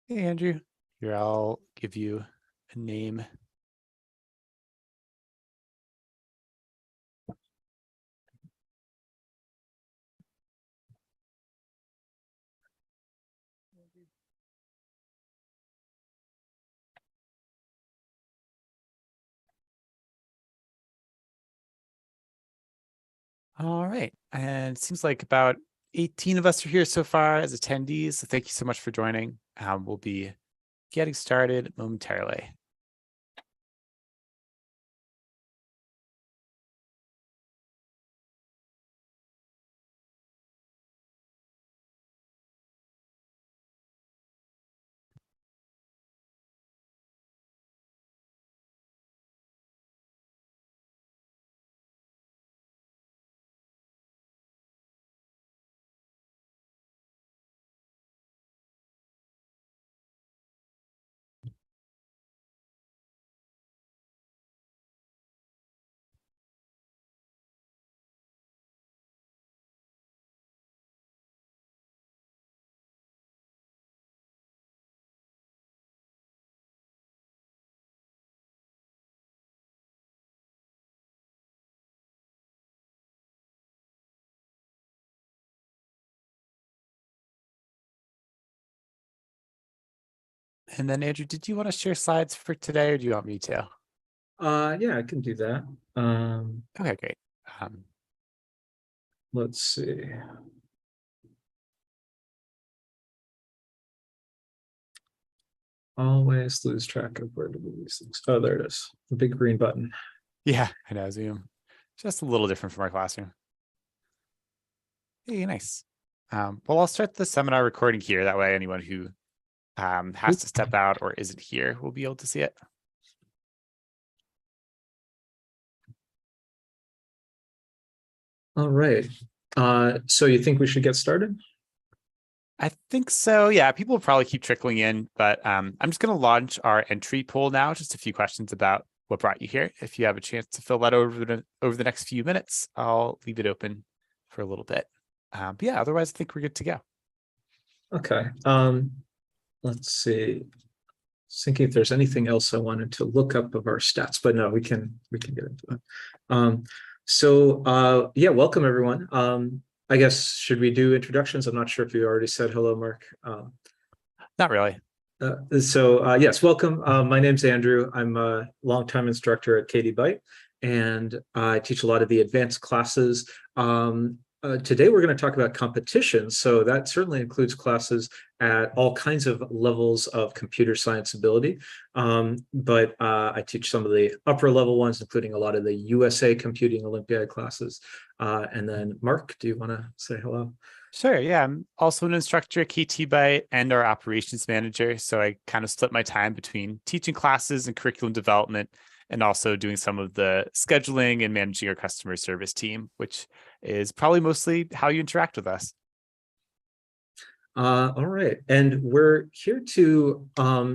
Hey, Andrew. Here, I'll give you a name. All right. And it seems like about 18 of us are here so far as attendees. So thank you so much for joining. We'll be getting started momentarily. And then, Andrew, did you want to share slides for today or do you want me to? Yeah, I can do that. Okay, great. Let's see. Always lose track of where to move these things. Oh, there it is. The big green button. Yeah, I know, Zoom. Just a little different from our classroom. Hey, nice. Well, I'll start the seminar recording here. That way anyone who has to step out or isn't here will be able to see it. All right. So you think we should get started? I think so. Yeah, people will probably keep trickling in, but I'm just going to launch our entry poll now. Just a few questions about what brought you here. If you have a chance to fill that over the next few minutes, I'll leave it open for a little bit. But yeah, otherwise, I think we're good to go. Okay. Let's see. Thinking if there's anything else I wanted to look up of our stats, but no, we can get into it. Yeah, welcome everyone. I guess should we do introductions? I'm not sure if you already said hello, Mark. Not really. Yes, welcome. My name's Andrew. I'm a longtime instructor at Katie Byte, and I teach a lot of the advanced classes. Today, we're going to talk about competitions. So that certainly includes classes at all kinds of levels of computer science ability. But I teach some of the upper level ones, including a lot of the USA Computing Olympiad classes. And then, Mark, do you want to say hello? Sure. Yeah, I'm also an instructor at KT Byte and our operations manager. So I kind of split my time between teaching classes and curriculum development and also doing some of the scheduling and managing our customer service team, which is probably mostly how you interact with us. All right, and we're here to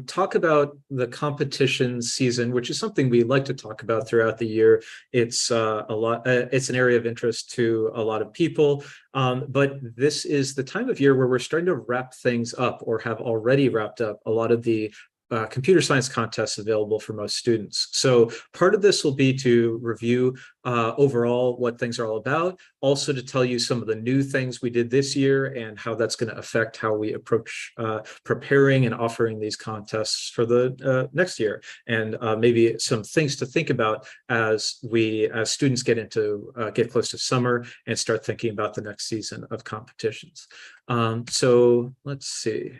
talk about the competition season, which is something we like to talk about throughout the year. It's it's an area of interest to a lot of people, but this is the time of year where we're starting to wrap things up, or have already wrapped up a lot of the computer science contests available for most students. So part of this will be to review overall what things are all about, also to tell you some of the new things we did this year and how that's going to affect how we approach preparing and offering these contests for the next year, and maybe some things to think about as students get close to summer and start thinking about the next season of competitions. So let's see.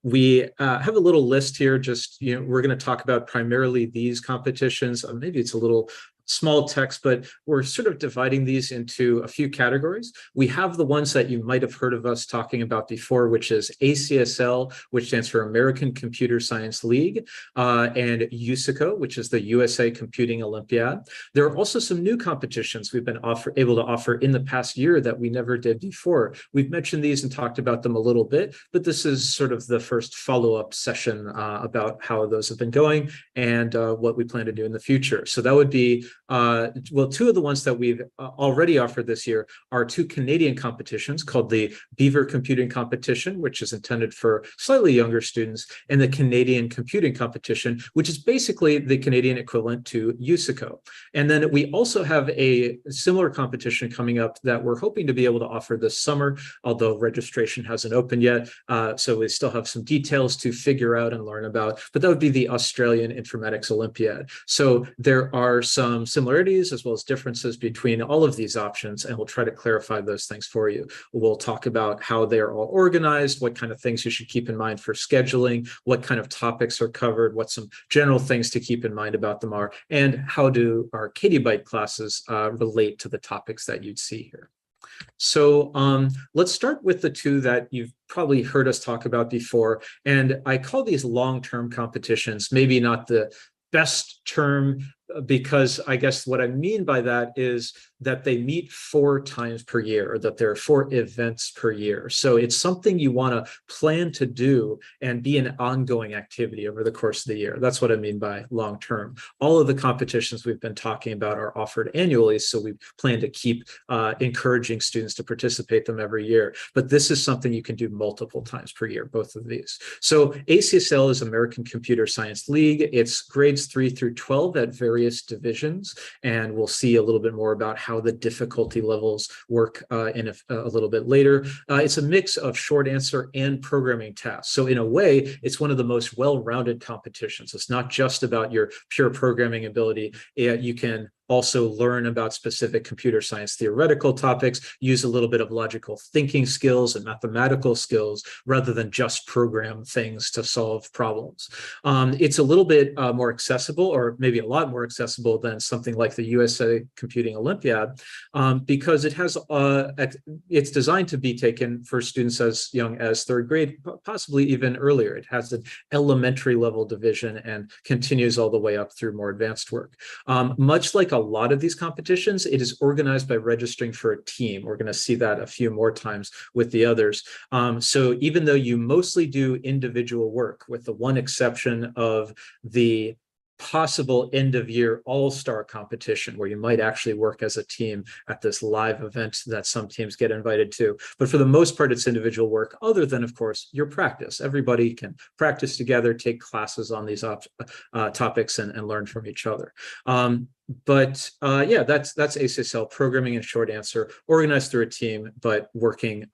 We have a little list here. Just, we're going to talk about primarily these competitions. Maybe it's a little small text, but we're sort of dividing these into a few categories. We have the ones that you might have heard of us talking about before, which is ACSL, which stands for American Computer Science League, and USICO, which is the USA Computing Olympiad. There are also some new competitions we've been able to offer in the past year that we never did before. We've mentioned these and talked about them a little bit, but this is sort of the first follow-up session about how those have been going and what we plan to do in the future. So that would be well, two of the ones that we've already offered this year are two Canadian competitions called the Beaver Computing Competition, which is intended for slightly younger students, and the Canadian Computing Competition, which is basically the Canadian equivalent to USICO. And then we also have a similar competition coming up that we're hoping to be able to offer this summer, although registration hasn't opened yet. So we still have some details to figure out and learn about, but that would be the Australian Informatics Olympiad. So there are some similarities as well as differences between all of these options, and we'll try to clarify those things for you. We'll talk about how they're all organized, what kind of things you should keep in mind for scheduling, what kind of topics are covered, what some general things to keep in mind about them are, and how do our Katie Byte classes relate to the topics that you'd see here. So let's start with the two that you've probably heard us talk about before. And I call these long-term competitions, maybe not the best term, because I guess what I mean by that is that they meet 4 times per year, or that there are 4 events per year. So it's something you want to plan to do and be an ongoing activity over the course of the year. That's what I mean by long term. All of the competitions we've been talking about are offered annually, so we plan to keep encouraging students to participate them every year. But this is something you can do multiple times per year, both of these. So ACSL is American Computer Science League. It's grades 3 through 12 at various divisions, and we'll see a little bit more about how the difficulty levels work in a little bit later. It's a mix of short answer and programming tasks. So in a way, it's one of the most well-rounded competitions. It's not just about your pure programming ability. You can also learn about specific computer science theoretical topics, use a little bit of logical thinking skills and mathematical skills rather than just program things to solve problems. It's a little bit more accessible, or maybe a lot more accessible than something like the USA Computing Olympiad, because it has it's designed to be taken for students as young as 3rd grade, possibly even earlier. It has an elementary level division and continues all the way up through more advanced work. Much like a lot of these competitions, it is organized by registering for a team. We're going to see that a few more times with the others. So even though you mostly do individual work, with the one exception of the possible end-of-year all-star competition where you might actually work as a team at this live event that some teams get invited to. But for the most part, it's individual work, other than, of course, your practice. Everybody can practice together, take classes on these topics and learn from each other. Yeah, that's ACSL, programming in short answer, organized through a team, but working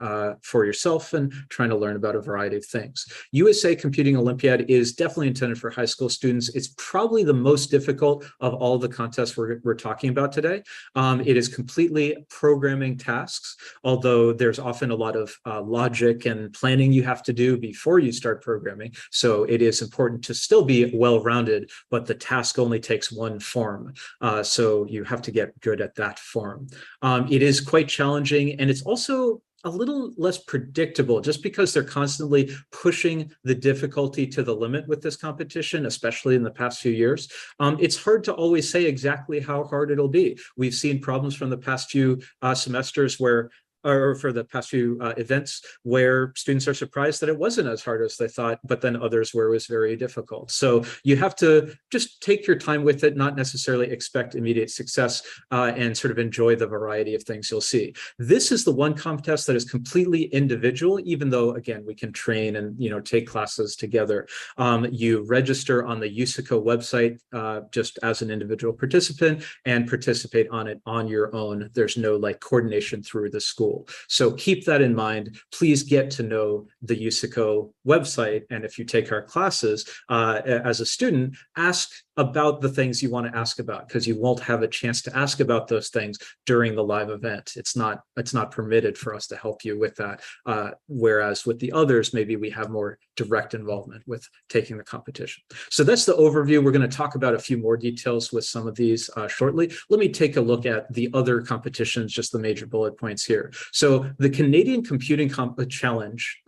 for yourself and trying to learn about a variety of things. USA Computing Olympiad is definitely intended for high school students. It's probably the most difficult of all the contests we're talking about today. It is completely programming tasks, although there's often a lot of logic and planning you have to do before you start programming. So it is important to still be well-rounded, but the task only takes one form. So you have to get good at that form. It is quite challenging, and it's also a little less predictable, just because they're constantly pushing the difficulty to the limit with this competition, especially in the past few years. It's hard to always say exactly how hard it'll be. We've seen problems from the past few semesters or for the past few events where students are surprised that it wasn't as hard as they thought, but then others where it was very difficult. So you have to just take your time with it, not necessarily expect immediate success, and sort of enjoy the variety of things you'll see. This is the one contest that is completely individual, even though, again, we can train and take classes together. You register on the USICO website just as an individual participant and participate on it on your own. There's no coordination through the school. So keep that in mind. Please get to know the USICO website. And if you take our classes as a student, ask about the things you want to ask about, because you won't have a chance to ask about those things during the live event. It's not permitted for us to help you with that. Whereas with the others, maybe we have more direct involvement with taking the competition. So that's the overview. We're going to talk about a few more details with some of these shortly. Let me take a look at the other competitions, just the major bullet points here. So the Canadian Computing Challenge,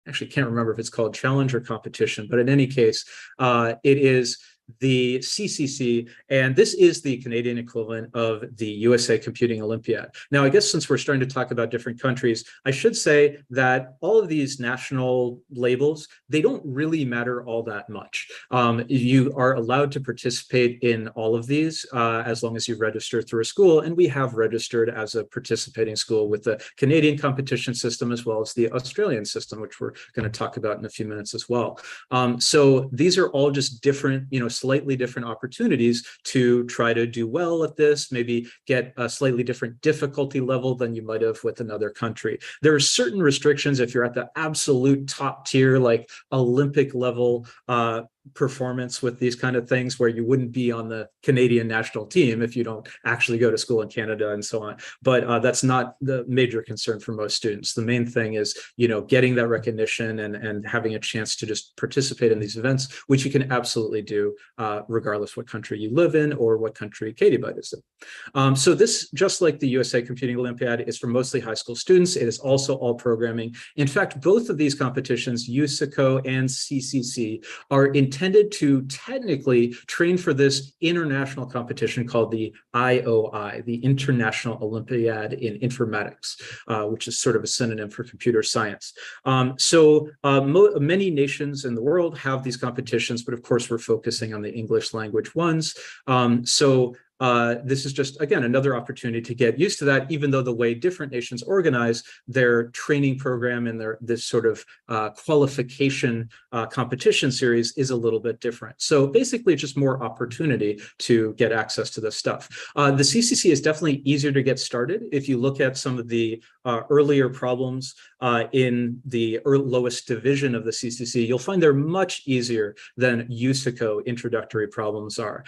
actually can't remember if it's called challenge or competition, but in any case, it is the CCC, and this is the Canadian equivalent of the USA Computing Olympiad. Now, I guess since we're starting to talk about different countries, I should say that all of these national labels, they don't really matter all that much. You are allowed to participate in all of these as long as you register through a school, and we have registered as a participating school with the Canadian competition system as well as the Australian system, which we're going to talk about in a few minutes as well. So these are all just different, slightly different opportunities to try to do well at this, maybe get a slightly different difficulty level than you might have with another country. There are certain restrictions if you're at the absolute top tier, like Olympic level performance with these kind of things, where you wouldn't be on the Canadian national team if you don't actually go to school in Canada and so on. But that's not the major concern for most students. The main thing is, getting that recognition and having a chance to just participate in these events, which you can absolutely do regardless what country you live in or what country Katie Bite is in. So this, just like the USA Computing Olympiad, is for mostly high school students. It is also all programming. In fact, both of these competitions, USACO and CCC, are intended to technically train for this international competition called the IOI, the International Olympiad in Informatics, which is sort of a synonym for computer science. Many nations in the world have these competitions, but of course we're focusing on the English language ones. This is just, again, another opportunity to get used to that, even though the way different nations organize their training program and this sort of qualification competition series is a little bit different. So basically just more opportunity to get access to this stuff. The CCC is definitely easier to get started. If you look at some of the earlier problems in the lowest division of the CCC, you'll find they're much easier than USACO introductory problems are.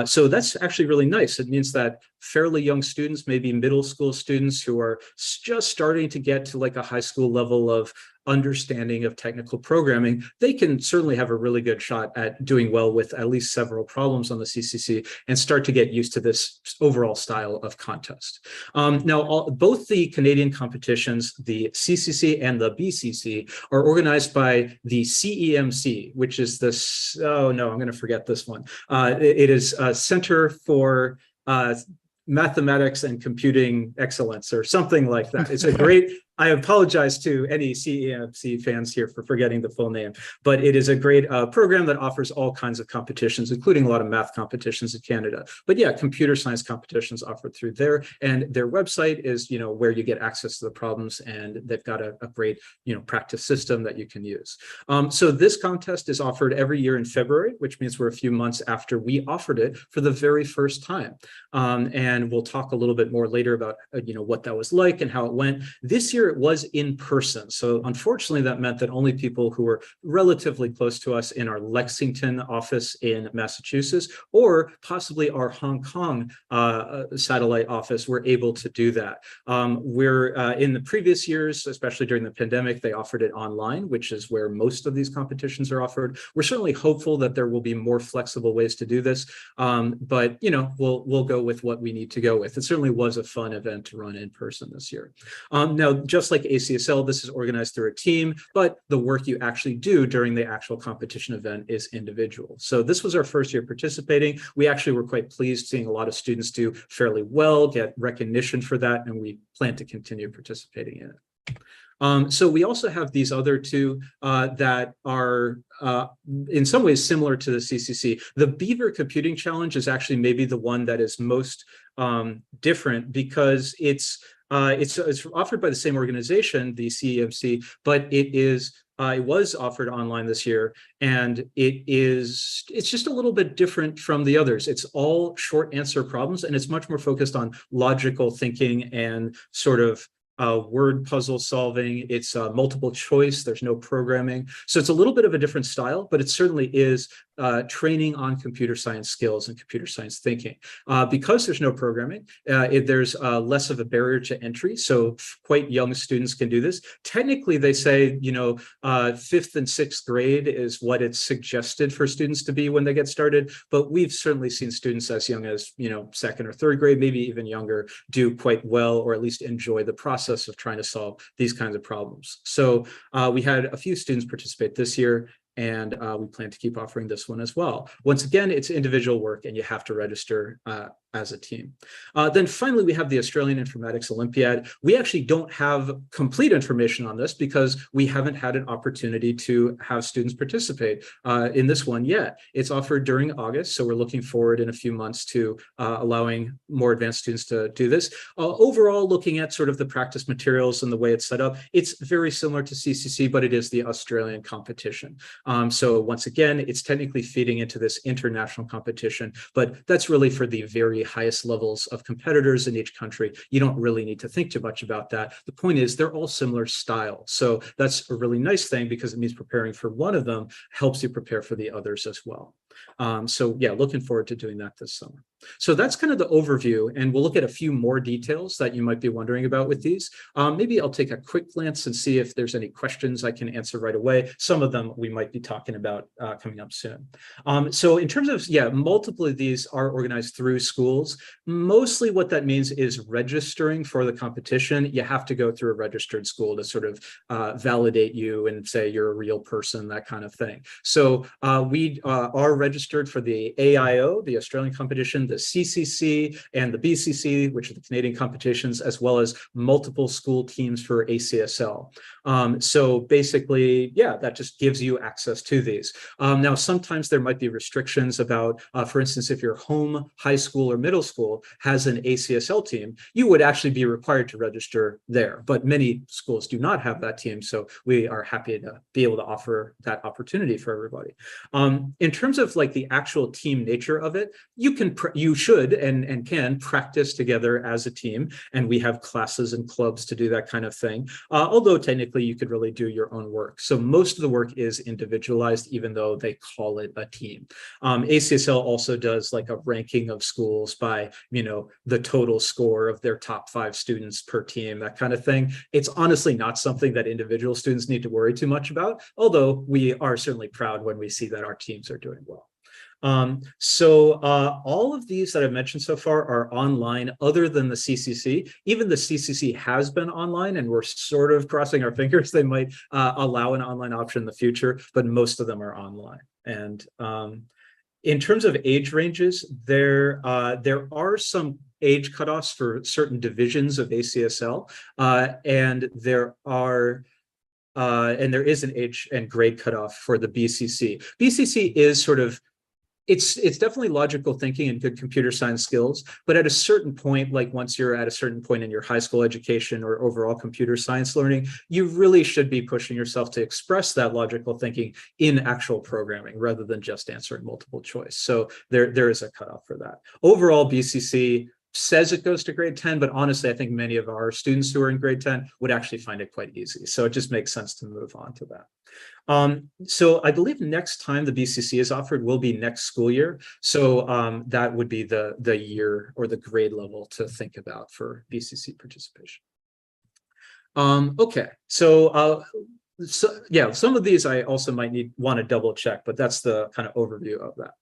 So that's actually really nice. It means that fairly young students, maybe middle school students who are just starting to get to like a high school level of understanding of technical programming, they can certainly have a really good shot at doing well with at least several problems on the CCC and start to get used to this overall style of contest. Now, both the Canadian competitions, the CCC and the BCC, are organized by the CEMC, which is this, oh no, I'm going to forget this one. It is Center for Mathematics and Computing Excellence or something like that. It's a great, I apologize to any CEMC fans here for forgetting the full name, but it is a great program that offers all kinds of competitions, including a lot of math competitions in Canada. But yeah, computer science competitions offered through there, and their website is, where you get access to the problems, and they've got a great, practice system that you can use. So this contest is offered every year in February, which means we're a few months after we offered it for the very first time. And we'll talk a little bit more later about, what that was like and how it went. This year, it was in person. So unfortunately, that meant that only people who were relatively close to us in our Lexington office in Massachusetts, or possibly our Hong Kong satellite office, were able to do that. In the previous years, especially during the pandemic, they offered it online, which is where most of these competitions are offered. We're certainly hopeful that there will be more flexible ways to do this, but we'll go with what we need to go with. It certainly was a fun event to run in person this year. Now, just like ACSL, this is organized through a team, but the work you actually do during the actual competition event is individual. So this was our first year participating. We actually were quite pleased seeing a lot of students do fairly well, get recognition for that, and we plan to continue participating in it. So we also have these other two that are in some ways similar to the CCC. The Beaver Computing Challenge is actually maybe the one that is most different, because it's offered by the same organization, the CEMC, but it was offered online this year, and it's just a little bit different from the others. It's all short answer problems, and it's much more focused on logical thinking and sort of word puzzle solving. It's multiple choice. There's no programming. So it's a little bit of a different style, but it certainly is training on computer science skills and computer science thinking. Because there's no programming, there's less of a barrier to entry. So quite young students can do this. Technically, they say, fifth and sixth grade is what it's suggested for students to be when they get started. But we've certainly seen students as young as, second or third grade, maybe even younger, do quite well, or at least enjoy the process of trying to solve these kinds of problems. So we had a few students participate this year, and we plan to keep offering this one as well. Once again, it's individual work and you have to register as a team. Then finally, we have the Australian Informatics Olympiad. We actually don't have complete information on this because we haven't had an opportunity to have students participate in this one yet. It's offered during August, so we're looking forward in a few months to allowing more advanced students to do this. Overall, looking at sort of the practice materials and the way it's set up, it's very similar to CCC, but it is the Australian competition. So once again, it's technically feeding into this international competition, but that's really for the very highest levels of competitors in each country. You don't really need to think too much about that. The point is they're all similar style. So that's a really nice thing because it means preparing for one of them helps you prepare for the others as well. So yeah, looking forward to doing that this summer. So that's kind of the overview, and we'll look at a few more details that you might be wondering about with these. Maybe I'll take a quick glance and see if there's any questions I can answer right away. Some of them we might be talking about coming up soon. So in terms of, yeah, multiple of these are organized through schools. Mostly what that means is registering for the competition. You have to go through a registered school to sort of validate you and say you're a real person, that kind of thing. So we are registered for the AIO, the Australian competition, the CCC, and the BCC, which are the Canadian competitions, as well as multiple school teams for ACSL. So basically, yeah, that just gives you access to these. Now, sometimes there might be restrictions about, for instance, if your home high school or middle school has an ACSL team, you would actually be required to register there. But many schools do not have that team, so we are happy to be able to offer that opportunity for everybody. In terms of like the actual team nature of it, you should and can practice together as a team, and we have classes and clubs to do that kind of thing. Although technically you could really do your own work. So most of the work is individualized, even though they call it a team. ACSL also does like a ranking of schools by, you know, the total score of their top 5 students per team, that kind of thing. It's honestly not something that individual students need to worry too much about, although we are certainly proud when we see that our teams are doing well. All of these that I've mentioned so far are online other than the CCC. Even the CCC has been online, and we're sort of crossing our fingers they might allow an online option in the future, but most of them are online. And in terms of age ranges, there are some age cutoffs for certain divisions of ACSL, and there is an age and grade cutoff for the BCC. BCC is sort of, it's definitely logical thinking and good computer science skills, but at a certain point, like once you're at a certain point in your high school education or overall computer science learning, you really should be pushing yourself to express that logical thinking in actual programming rather than just answering multiple choice. So there is a cutoff for that. Overall, BCC says it goes to grade 10, but honestly, I think many of our students who are in grade 10 would actually find it quite easy. So it just makes sense to move on to that. So I believe next time the BCC is offered will be next school year. So that would be the year or the grade level to think about for BCC participation. Okay, so yeah, some of these I also might want to double check, but that's the kind of overview of that.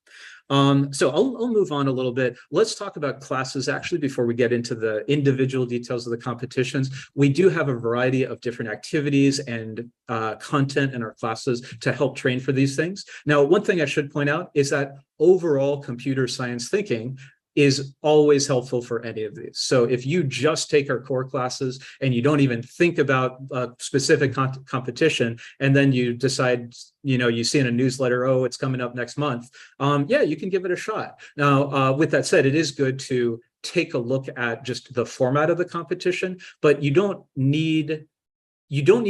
So I'll move on a little bit. Let's talk about classes actually before we get into the individual details of the competitions. We do have a variety of different activities and content in our classes to help train for these things. Now, one thing I should point out is that overall computer science thinking is always helpful for any of these. So if you just take our core classes and you don't even think about a specific competition, and then you decide, you know, you see in a newsletter, oh, it's coming up next month, yeah, you can give it a shot. Now, with that said, it is good to take a look at just the format of the competition, but you don't need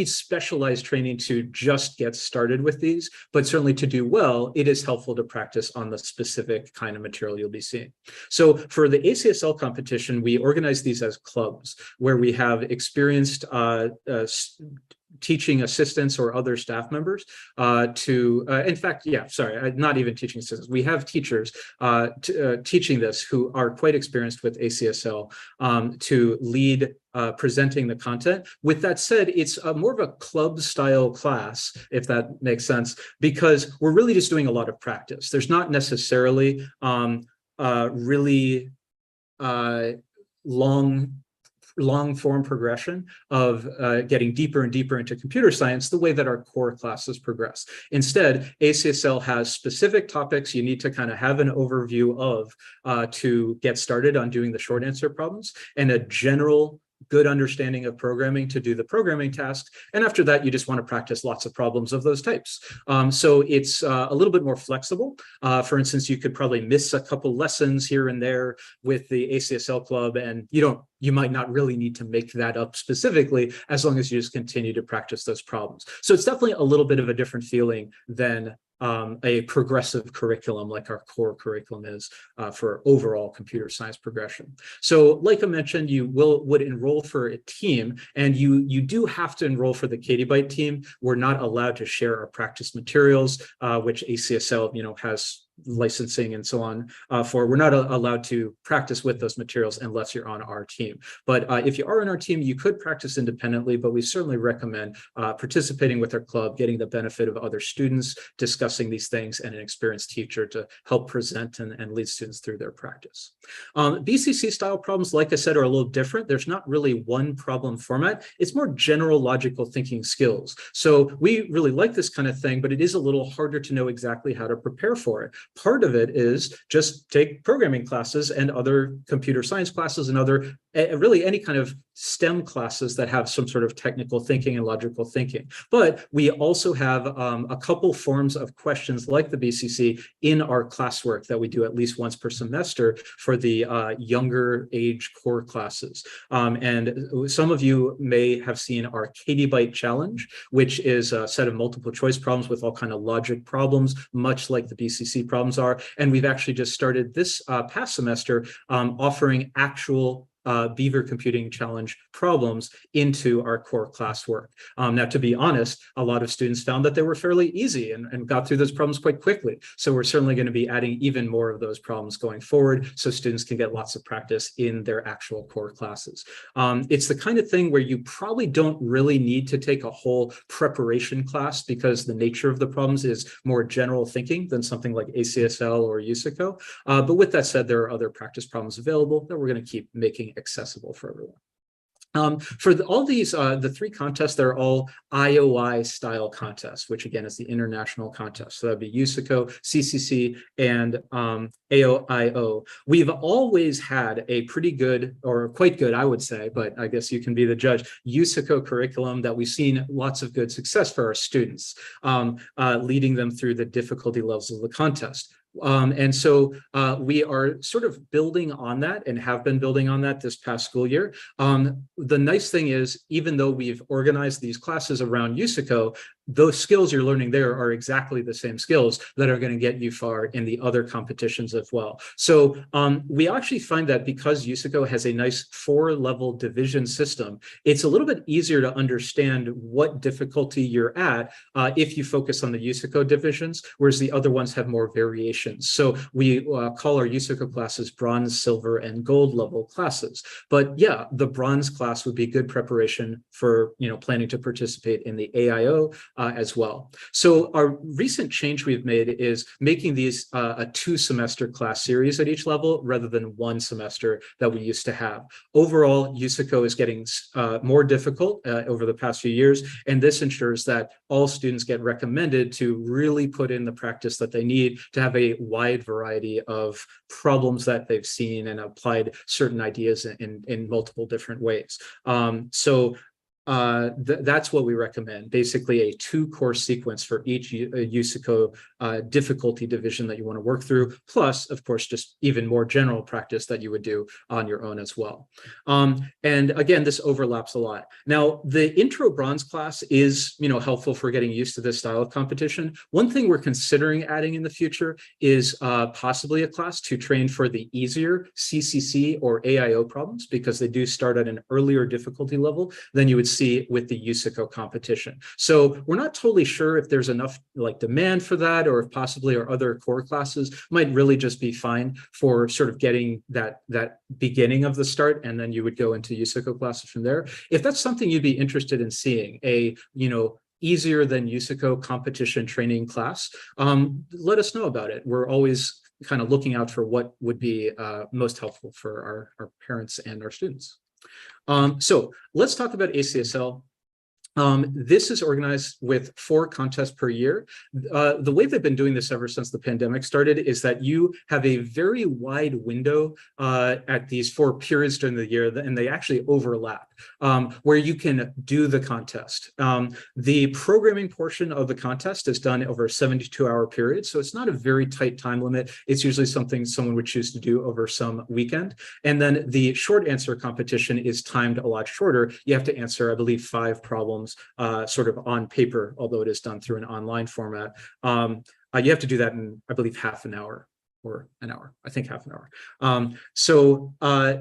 specialized training to just get started with these, but certainly to do well, it is helpful to practice on the specific kind of material you'll be seeing. So for the ACSL competition, we organize these as clubs where we have experienced teaching assistants or other staff members in fact, yeah, sorry, not even teaching assistants. We have teachers teaching this who are quite experienced with ACSL to lead presenting the content. With that said, it's more of a club style class, if that makes sense, because we're really just doing a lot of practice. There's not necessarily really long long form progression of getting deeper and deeper into computer science the way that our core classes progress. Instead, ACSL has specific topics you need to kind of have an overview of to get started on doing the short answer problems, and a general good understanding of programming to do the programming tasks. And after that, you just want to practice lots of problems of those types. So it's a little bit more flexible. For instance, you could probably miss a couple lessons here and there with the ACSL club, and you might not really need to make that up specifically, as long as you just continue to practice those problems. So it's definitely a little bit of a different feeling than a progressive curriculum like our core curriculum is for overall computer science progression. So like I mentioned, you would enroll for a team, and you do have to enroll for the Katie Byte team. We're not allowed to share our practice materials, which ACSL has licensing and so on for. We're not allowed to practice with those materials unless you're on our team. But if you are on our team, you could practice independently, but we certainly recommend participating with our club, getting the benefit of other students discussing these things, and an experienced teacher to help present and lead students through their practice. BCC style problems, like I said, are a little different. There's not really one problem format. It's more general logical thinking skills. So we really like this kind of thing, but it is a little harder to know exactly how to prepare for it. Part of it is just take programming classes and other computer science classes and other really any kind of STEM classes that have some sort of technical thinking and logical thinking. But we also have a couple forms of questions like the BCC in our classwork that we do at least once per semester for the younger age core classes. And some of you may have seen our Katie Byte challenge, which is a set of multiple choice problems with all kind of logic problems, much like the BCC problems are. And we've actually just started this past semester offering actual Beaver Computing Challenge problems into our core classwork. Now, to be honest, a lot of students found that they were fairly easy and got through those problems quite quickly. So we're certainly going to be adding even more of those problems going forward so students can get lots of practice in their actual core classes. It's the kind of thing where you probably don't really need to take a whole preparation class because the nature of the problems is more general thinking than something like ACSL or USICO. But with that said, there are other practice problems available that we're going to keep making accessible for everyone. For all these, the three contests, they're all IOI style contests, which again is the international contest. So that'd be USICO, CCC, and AOIO. We've always had a pretty good, or quite good, I would say, but I guess you can be the judge, USICO curriculum that we've seen lots of good success for our students, leading them through the difficulty levels of the contest. And so we are sort of building on that and have been building on that this past school year. The nice thing is, even though we've organized these classes around USICO, those skills you're learning there are exactly the same skills that are going to get you far in the other competitions as well. So we actually find that because USICO has a nice 4-level division system, it's a little bit easier to understand what difficulty you're at if you focus on the USICO divisions, whereas the other ones have more variations. So we call our USICO classes bronze, silver, and gold level classes. But yeah, the bronze class would be good preparation for planning to participate in the AIO as well. So our recent change we've made is making these a 2-semester class series at each level rather than 1 semester that we used to have. Overall, USICO is getting more difficult over the past few years, and this ensures that all students get recommended to really put in the practice that they need to have a wide variety of problems that they've seen and applied certain ideas in multiple different ways. That's what we recommend, basically a 2-course sequence for each USICO difficulty division that you want to work through, plus, of course, just even more general practice that you would do on your own as well. And again, this overlaps a lot. Now, the intro bronze class is helpful for getting used to this style of competition. One thing we're considering adding in the future is possibly a class to train for the easier CCC or AIO problems, because they do start at an earlier difficulty level than you would see with the USICO competition. So we're not totally sure if there's enough demand for that, or if possibly our other core classes might really just be fine for sort of getting that beginning of the start, and then you would go into USICO classes from there. If that's something you'd be interested in seeing, easier than USICO competition training class, let us know about it. We're always kind of looking out for what would be most helpful for our parents and our students. So let's talk about ACSL. This is organized with 4 contests per year. The way they've been doing this ever since the pandemic started is that you have a very wide window at these 4 periods during the year, and they actually overlap, where you can do the contest. The programming portion of the contest is done over a 72-hour period, so it's not a very tight time limit. It's usually something someone would choose to do over some weekend. And then the short answer competition is timed a lot shorter. You have to answer, I believe, 5 problems sort of on paper, although it is done through an online format. You have to do that in, I believe, half an hour or an hour. I think half an hour.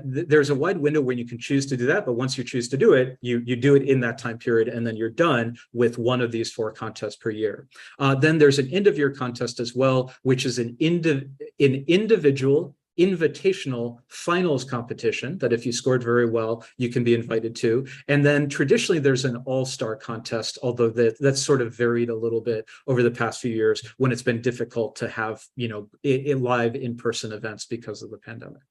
There's a wide window when you can choose to do that, but once you choose to do it, you do it in that time period, and then you're done with one of these 4 contests per year. Then there's an end of year contest as well, which is an individual invitational finals competition that if you scored very well, you can be invited to. And then traditionally there's an all-star contest, although that's sort of varied a little bit over the past few years when it's been difficult to have, live in-person events because of the pandemic.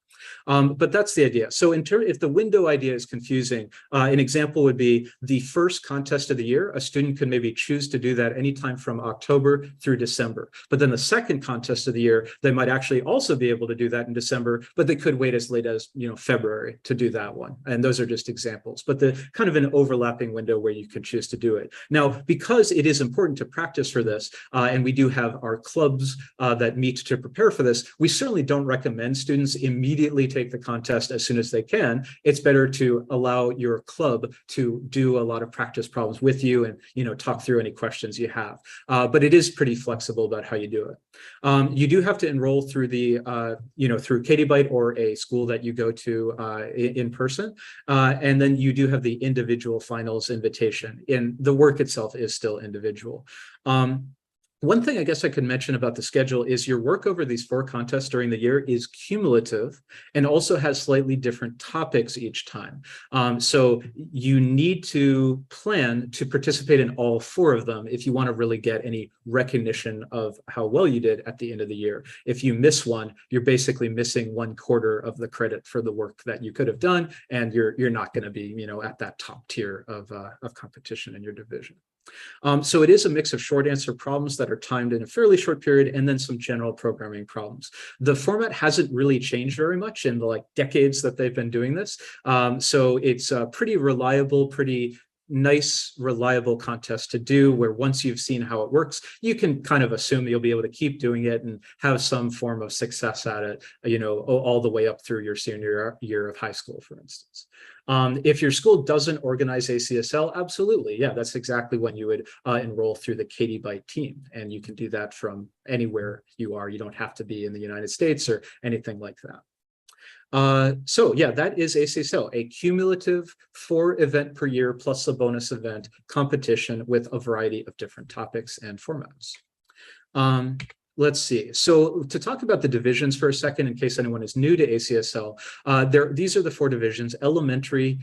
But that's the idea. So if the window idea is confusing, an example would be the first contest of the year. A student could maybe choose to do that anytime from October through December. But then the second contest of the year, they might actually also be able to do that in December, but they could wait as late as February to do that one. And those are just examples, but the kind of an overlapping window where you could choose to do it. Now, because it is important to practice for this, and we do have our clubs that meet to prepare for this, we certainly don't recommend students immediately take the contest as soon as they can. It's better to allow your club to do a lot of practice problems with you and talk through any questions you have. But it is pretty flexible about how you do it. You do have to enroll through the through Katie Byte or a school that you go to in person, and then you do have the individual finals invitation. And the work itself is still individual. One thing I guess I could mention about the schedule is your work over these 4 contests during the year is cumulative and also has slightly different topics each time. So you need to plan to participate in all 4 of them if you want to really get any recognition of how well you did at the end of the year. If you miss one, you're basically missing 1/4 of the credit for the work that you could have done, and you're not going to be at that top tier of competition in your division. So it is a mix of short answer problems that are timed in a fairly short period and then some general programming problems. The format hasn't really changed very much in the decades that they've been doing this. So it's pretty reliable, pretty nice, reliable contest to do, where once you've seen how it works, you can kind of assume you'll be able to keep doing it and have some form of success at it, all the way up through your senior year of high school, for instance. If your school doesn't organize ACSL, absolutely, yeah, that's exactly when you would enroll through the Katie Byte team, and you can do that from anywhere you are. You don't have to be in the United States or anything like that. So yeah, that is ACSL, a cumulative 4 event per year plus a bonus event competition with a variety of different topics and formats. Let's see. So to talk about the divisions for a second, in case anyone is new to ACSL, these are the 4 divisions. Elementary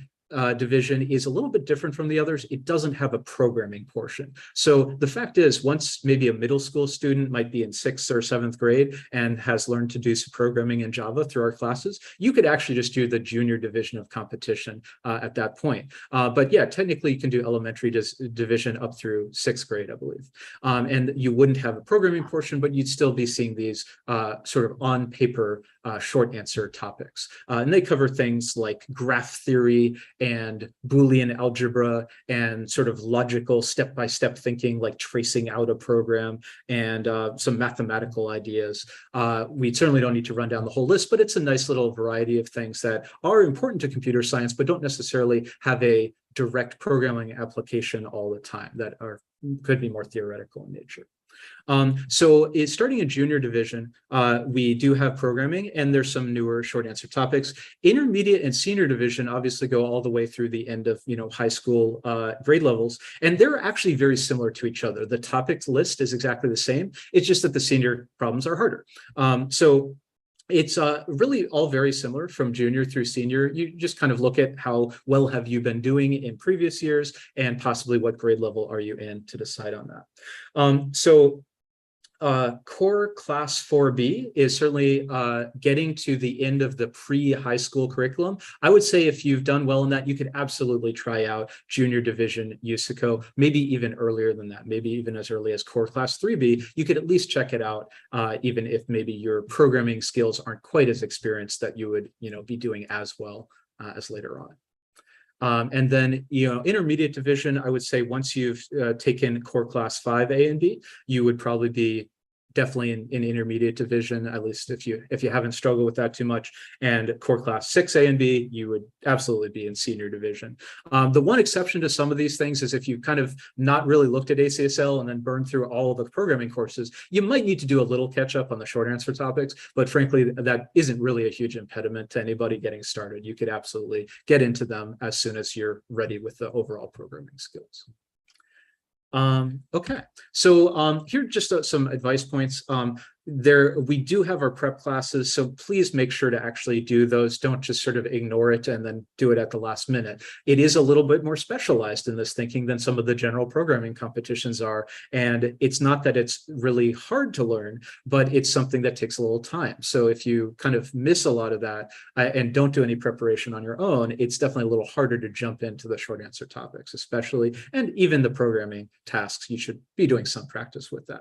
division is a little bit different from the others. It doesn't have a programming portion. So the fact is, once maybe a middle school student might be in 6th or 7th grade and has learned to do some programming in Java through our classes, you could actually just do the junior division of competition at that point. But yeah, technically you can do elementary division up through 6th grade, I believe. And you wouldn't have a programming portion, but you'd still be seeing these sort of on paper short answer topics. And they cover things like graph theory and Boolean algebra and sort of logical step-by-step thinking, like tracing out a program, and some mathematical ideas. We certainly don't need to run down the whole list, but it's a nice little variety of things that are important to computer science, but don't necessarily have a direct programming application all the time, that could be more theoretical in nature. So starting in junior division, we do have programming, and there's some newer short answer topics. Intermediate and senior division obviously go all the way through the end of high school grade levels, and they're actually very similar to each other. The topics list is exactly the same. It's just that the senior problems are harder. So it's really all very similar from junior through senior. You just kind of look at how well have you been doing in previous years, and possibly what grade level are you in, to decide on that. Core Class 4B is certainly getting to the end of the pre-high school curriculum. I would say if you've done well in that, you could absolutely try out Junior Division USICO, maybe even earlier than that, maybe even as early as Core Class 3B. You could at least check it out, even if maybe your programming skills aren't quite as experienced that you would, be doing as well as later on. And then, intermediate division, I would say once you've taken core class 5A and B, you would probably be definitely in intermediate division, at least if you haven't struggled with that too much. And core class 6A and B, you would absolutely be in senior division. The one exception to some of these things is if you kind of not really looked at ACSL and then burned through all of the programming courses, you might need to do a little catch up on the short answer topics, but frankly, that isn't really a huge impediment to anybody getting started. You could absolutely get into them as soon as you're ready with the overall programming skills. Okay, so here are just some advice points. We do have our prep classes, so please make sure to actually do those. Don't just sort of ignore it and then do it at the last minute. It is a little bit more specialized in this thinking than some of the general programming competitions are. And it's not that it's really hard to learn, but it's something that takes a little time. So if you kind of miss a lot of that and don't do any preparation on your own, it's definitely a little harder to jump into the short answer topics, especially, and even the programming tasks. You should be doing some practice with that.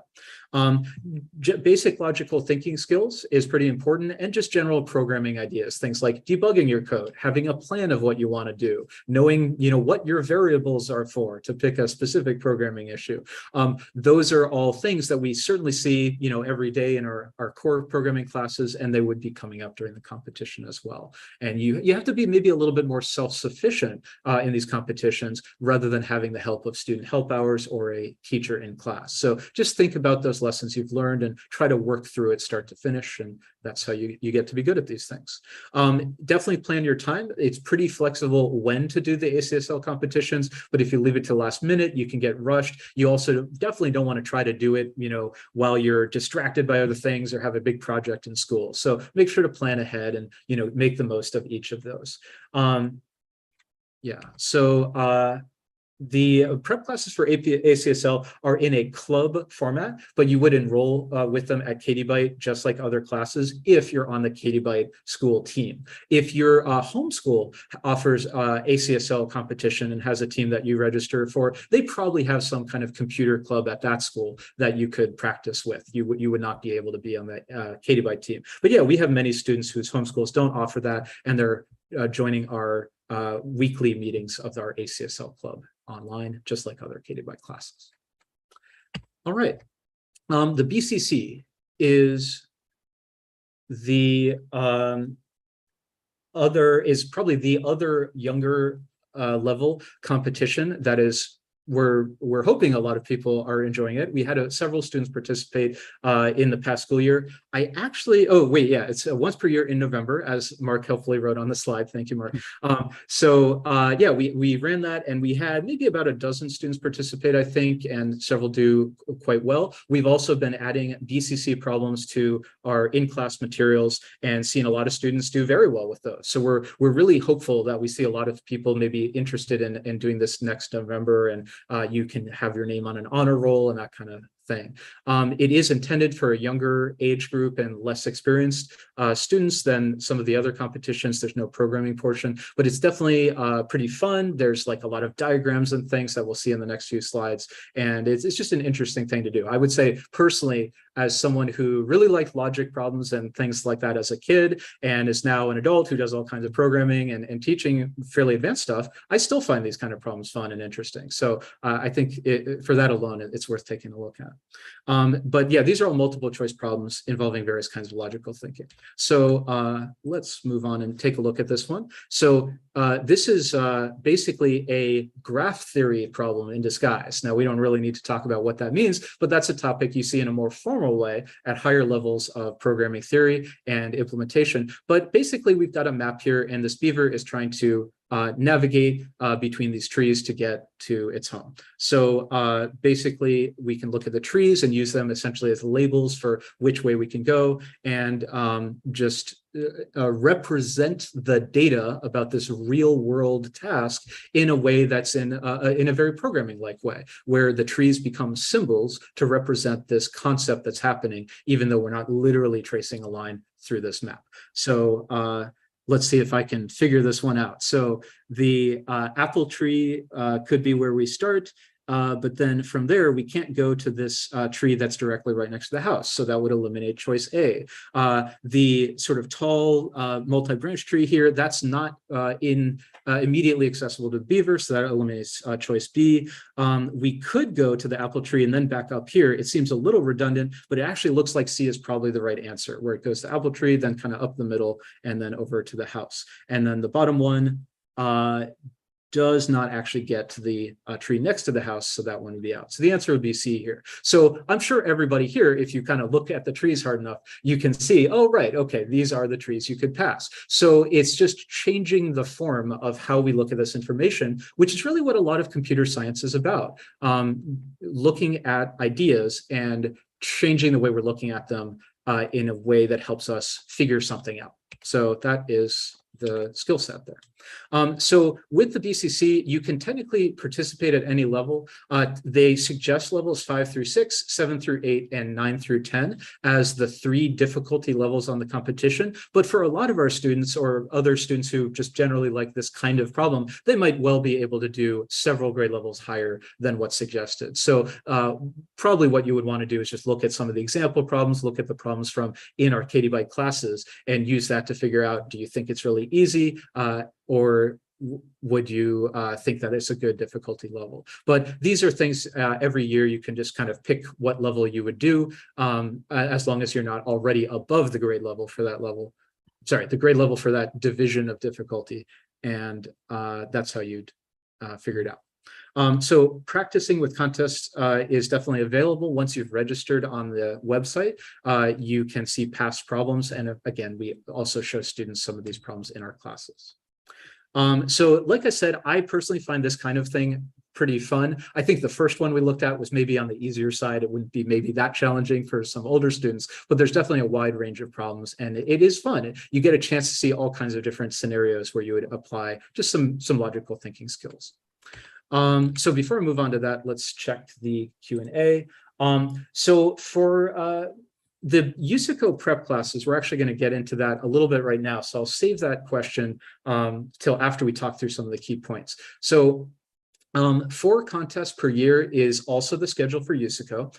Basic logical thinking skills is pretty important, and just general programming ideas, things like debugging your code, having a plan of what you want to do, knowing what your variables are for to pick a specific programming issue. Those are all things that we certainly see every day in our core programming classes, and they would be coming up during the competition as well. And you have to be maybe a little bit more self-sufficient in these competitions rather than having the help of student help hours or a teacher in class. So just think about those lessons you've learned and try to work through it start to finish, and that's how you get to be good at these things. Definitely plan your time. It's pretty flexible when to do the ACSL competitions, but if you leave it to last minute, you can get rushed. You also definitely don't want to try to do it, while you're distracted by other things or have a big project in school. So make sure to plan ahead and, make the most of each of those. The prep classes for ACSL are in a club format, but you would enroll with them at Katie Byte just like other classes if you're on the Katie Byte school team. If your homeschool offers ACSL competition and has a team that you register for, they probably have some kind of computer club at that school that you could practice with. You would not be able to be on the Katie Byte team. But yeah, we have many students whose homeschools don't offer that, and they're joining our weekly meetings of our ACSL club online, just like other Katie Byte classes. All right. The BCC is the probably the other younger level competition that is we're hoping a lot of people are enjoying it. We had several students participate in the past school year. It's once per year in November, as Mark helpfully wrote on the slide. Thank you, Mark. We ran that, and we had maybe about a dozen students participate, I think, and several do quite well. We've also been adding BCC problems to our in-class materials and seen a lot of students do very well with those. So we're really hopeful that we see a lot of people maybe interested in doing this next November, and you can have your name on an honor roll and that kind of thing. It is intended for a younger age group and less experienced students than some of the other competitions. There's no programming portion, but it's definitely pretty fun. There's like a lot of diagrams and things that we'll see in the next few slides. And it's just an interesting thing to do. I would say personally, as someone who really liked logic problems and things like that as a kid, and is now an adult who does all kinds of programming and teaching fairly advanced stuff, I still find these kind of problems fun and interesting. So I think for that alone, it's worth taking a look at. But yeah, these are all multiple choice problems involving various kinds of logical thinking. So let's move on and take a look at this one. So this is basically a graph theory problem in disguise. Now, we don't really need to talk about what that means, but that's a topic you see in a more formal way at higher levels of programming theory and implementation. But basically, we've got a map here, and this beaver is trying to navigate between these trees to get to its home. So basically, we can look at the trees and use them essentially as labels for which way we can go, and just represent the data about this real world task in a way that's in a very programming like way, where the trees become symbols to represent this concept that's happening, even though we're not literally tracing a line through this map. So let's see if I can figure this one out. So the apple tree could be where we start. But then from there, we can't go to this tree that's directly right next to the house. So that would eliminate choice A. The sort of tall multi-branch tree here, that's not immediately accessible to beaver. So that eliminates choice B. We could go to the apple tree and then back up here. It seems a little redundant, but it actually looks like C is probably the right answer, where it goes to apple tree, then kind of up the middle, and then over to the house. And then the bottom one does not actually get to the tree next to the house, so that one would be out. So the answer would be C here. So I'm sure everybody here, if you kind of look at the trees hard enough, you can see, oh, right, okay, these are the trees you could pass. So it's just changing the form of how we look at this information, which is really what a lot of computer science is about, looking at ideas and changing the way we're looking at them in a way that helps us figure something out. So that is the skill set there. So with the BCC, you can technically participate at any level. They suggest levels 5 through 6, 7 through 8, and 9 through 10 as the 3 difficulty levels on the competition. But for a lot of our students or other students who just generally like this kind of problem, they might well be able to do several grade levels higher than what's suggested. So probably what you would want to do is just look at some of the example problems, look at the problems from in our Katie Byte classes, and use that to figure out, do you think it's really easy? Or would you think that it's a good difficulty level? But these are things every year you can just kind of pick what level you would do, as long as you're not already above the grade level for that level. Sorry, the grade level for that division of difficulty. And that's how you'd figure it out. So practicing with contests is definitely available. Once you've registered on the website, you can see past problems. And again, we also show students some of these problems in our classes. So like I said, I personally find this kind of thing pretty fun. I think the first one we looked at was maybe on the easier side. It wouldn't be maybe that challenging for some older students, but there's definitely a wide range of problems, and it is fun. You get a chance to see all kinds of different scenarios where you would apply just some logical thinking skills. So before I move on to that, let's check the Q&A. So for the USICO prep classes, we're actually going to get into that a little bit right now. So I'll save that question till after we talk through some of the key points. So 4 contests per year is also the schedule for USICO.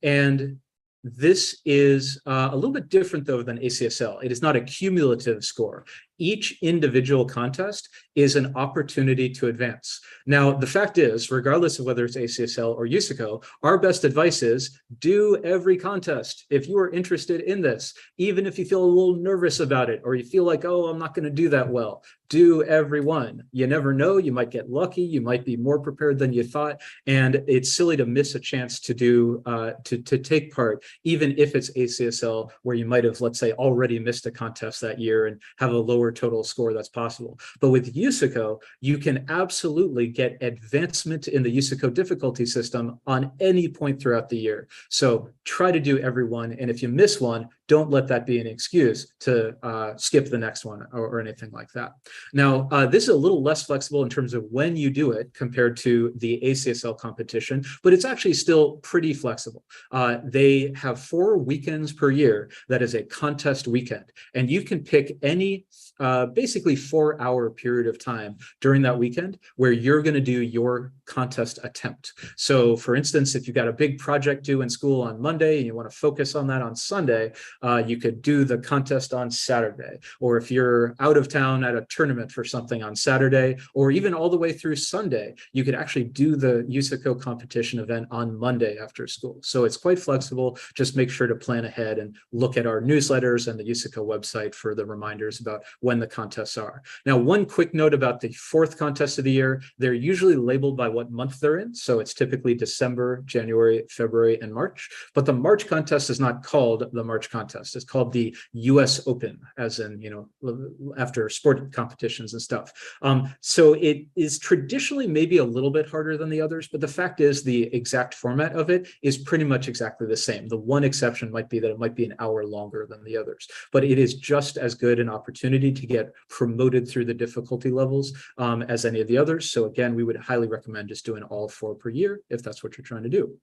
And this is a little bit different, though, than ACSL. It is not a cumulative score. Each individual contest is an opportunity to advance. Now, the fact is, regardless of whether it's ACSL or USICO, our best advice is do every contest. If you are interested in this, even if you feel a little nervous about it, or you feel like, oh, I'm not going to do that well, do every one. You never know, you might get lucky, you might be more prepared than you thought, and it's silly to miss a chance to do, to take part, even if it's ACSL, where you might have, let's say, already missed a contest that year and have a lower total score that's possible. But with USICO, you can absolutely get advancement in the USICO difficulty system on any point throughout the year. So try to do every one, and if you miss one, don't let that be an excuse to skip the next one or anything like that. Now, this is a little less flexible in terms of when you do it compared to the ACSL competition, but it's actually still pretty flexible. They have 4 weekends per year that is a contest weekend, and you can pick any basically 4-hour period of time during that weekend where you're going to do your contest attempt. So for instance, if you've got a big project due in school on Monday and you want to focus on that on Sunday, you could do the contest on Saturday. Or if you're out of town at a tournament for something on Saturday, or even all the way through Sunday, you could actually do the USICO competition event on Monday after school. So it's quite flexible. Just make sure to plan ahead and look at our newsletters and the USICO website for the reminders about when the contests are. Now, one quick note about the 4th contest of the year, they're usually labeled by what month they're in. So it's typically December, January, February, and March. But the March contest is not called the March contest. contest. It's called the US Open, as in, after sport competitions and stuff. So it is traditionally maybe a little bit harder than the others, but the fact is the exact format of it is pretty much exactly the same. The one exception might be that it might be an hour longer than the others, but it is just as good an opportunity to get promoted through the difficulty levels as any of the others. So again, we would highly recommend just doing all 4 per year if that's what you're trying to do.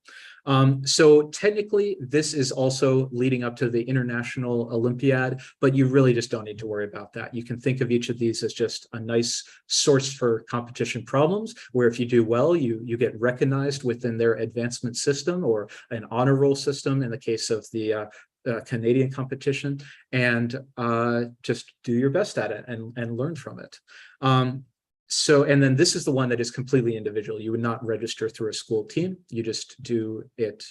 So technically, this is also leading up to the International Olympiad, but you really just don't need to worry about that. You can think of each of these as just a nice source for competition problems, where if you do well, you get recognized within their advancement system or an honor roll system in the case of the Canadian competition, and just do your best at it and learn from it. And then this is the one that is completely individual. You would not register through a school team. You just do it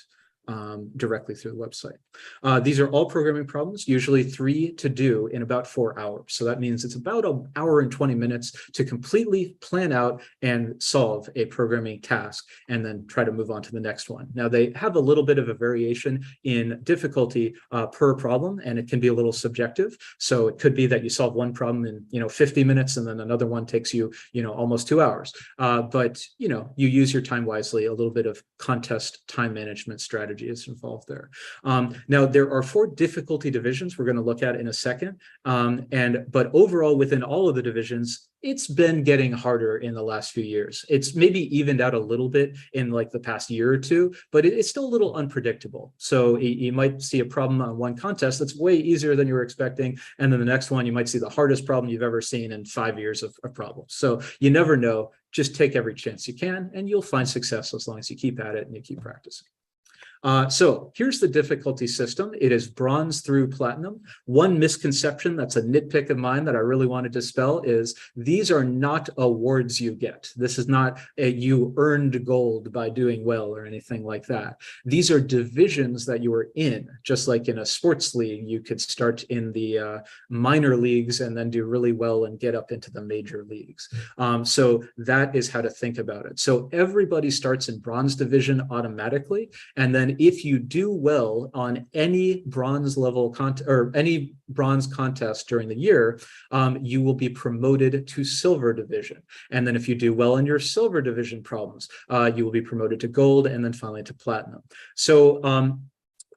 directly through the website. These are all programming problems, usually 3 to do in about 4 hours. So that means it's about an hour and 20 minutes to completely plan out and solve a programming task and then try to move on to the next one. Now, they have a little bit of a variation in difficulty per problem, and it can be a little subjective. So it could be that you solve one problem in 50 minutes and then another one takes you almost 2 hours. But you use your time wisely. A little bit of contest time management strategy is involved there. Now, there are 4 difficulty divisions we're going to look at in a second. But overall, within all of the divisions, it's been getting harder in the last few years. It's maybe evened out a little bit in like the past year or two, but it's still a little unpredictable. So you might see a problem on one contest that's way easier than you were expecting. And then the next one, you might see the hardest problem you've ever seen in 5 years of problems. So you never know. Just take every chance you can, and you'll find success as long as you keep at it and you keep practicing. So here's the difficulty system. It is bronze through platinum. One misconception, that's a nitpick of mine that I really want to dispel, is these are not awards you get. This is not you earned gold by doing well or anything like that. These are divisions that you are in, just like in a sports league. You could start in the minor leagues and then do really well and get up into the major leagues. So that is how to think about it. So everybody starts in bronze division automatically, and then if you do well on any bronze level any bronze contest during the year, you will be promoted to silver division. And then if you do well in your silver division problems, you will be promoted to gold and then finally to platinum. So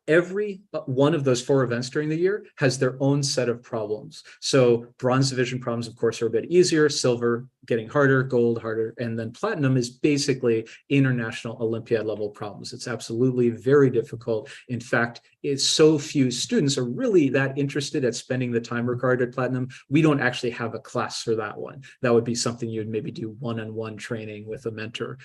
every one of those 4 events during the year has their own set of problems. So bronze division problems, of course, are a bit easier, silver getting harder, gold harder, and then platinum is basically international Olympiad level problems. It's absolutely very difficult. In fact, it's so few students are really that interested at spending the time required at platinum. We don't actually have a class for that one. That would be something you'd maybe do one-on-one training with a mentor,